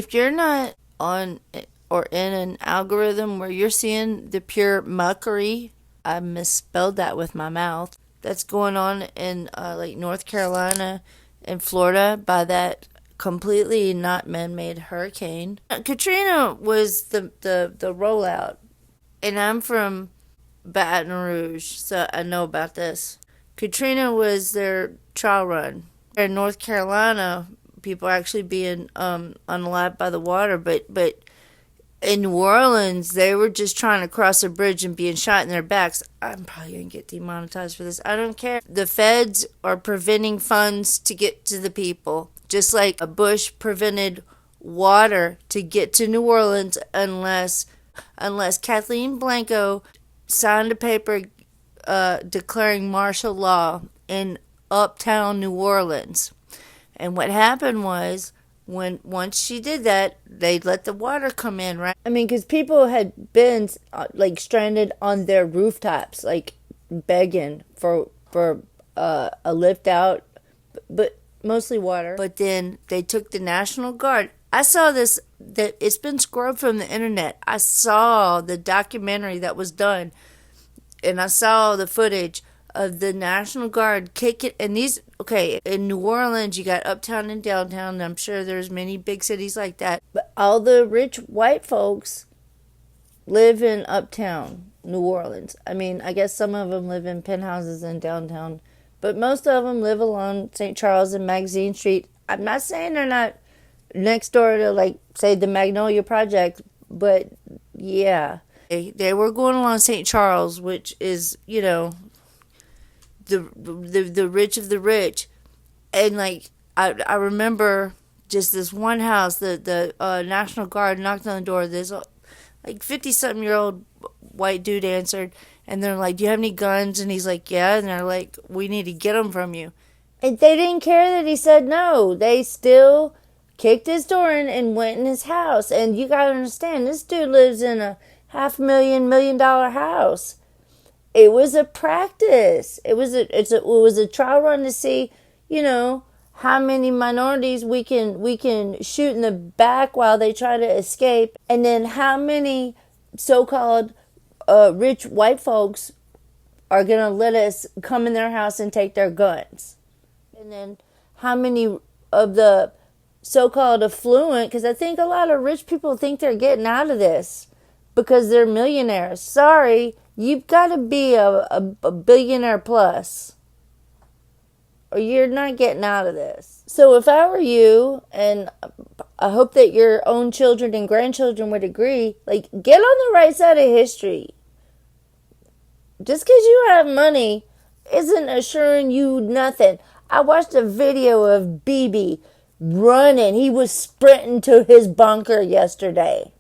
If you're not on or in an algorithm where you're seeing the pure muckery, I misspelled that with my mouth, that's going on in like North Carolina and Florida by that completely not man-made hurricane. Katrina was the rollout, and I'm from Baton Rouge, so I know about this. Katrina was their trial run. In North Carolina, people are actually being unalived by the water, but in New Orleans, they were just trying to cross a bridge and being shot in their backs. I'm probably going to get demonetized for this. I don't care. The feds are preventing funds to get to the people, just like Bush prevented water to get to New Orleans unless Kathleen Blanco signed a paper declaring martial law in uptown New Orleans. And what happened was, once she did that, they let the water come in, right? I mean, because people had been like stranded on their rooftops, like begging for a lift out, but mostly water. But then they took the National Guard. I saw this, that it's been scrubbed from the internet. I saw the documentary that was done, and I saw the footage of the National Guard kicking. And these, okay, in New Orleans, you got uptown and downtown, and I'm sure there's many big cities like that. But all the rich white folks live in uptown New Orleans. I mean, I guess some of them live in penthouses in downtown, but most of them live along St. Charles and Magazine Street. I'm not saying they're not next door to, like, say, the Magnolia Project, but yeah. They were going along St. Charles, which is, you know, the rich of the rich. And like I remember just this one house, the National Guard knocked on the door. This like 50-something-year-old white dude answered, and they're like, "Do you have any guns?" And he's like, "Yeah." And they're like, "We need to get them from you." And they didn't care that he said no. They still kicked his door in and went in his house. And you gotta understand, this dude lives in a $500,000 $1 million house. It was a practice. It was a trial run to see, you know, how many minorities we can shoot in the back while they try to escape, and then how many so-called rich white folks are gonna let us come in their house and take their guns, and then how many of the so-called affluent, because I think a lot of rich people think they're getting out of this because they're millionaires. Sorry. You've got to be a billionaire plus, or you're not getting out of this. So if I were you, and I hope that your own children and grandchildren would agree, like, get on the right side of history. Just because you have money isn't assuring you nothing. I watched a video of BB running. He was sprinting to his bunker yesterday.